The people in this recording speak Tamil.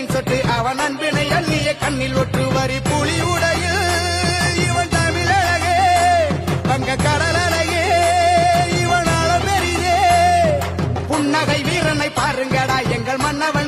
தேன் சொட்டு அவன் அன்பினை அள்ளிய கண்ணில் ஒற்று வரி புலி உடையில் இவன் தமிழழகே வங்க கடலழகே இவன் அள பெரிதே புன்னகை வீரனை பாருங்கடா எங்கள் மன்னவன்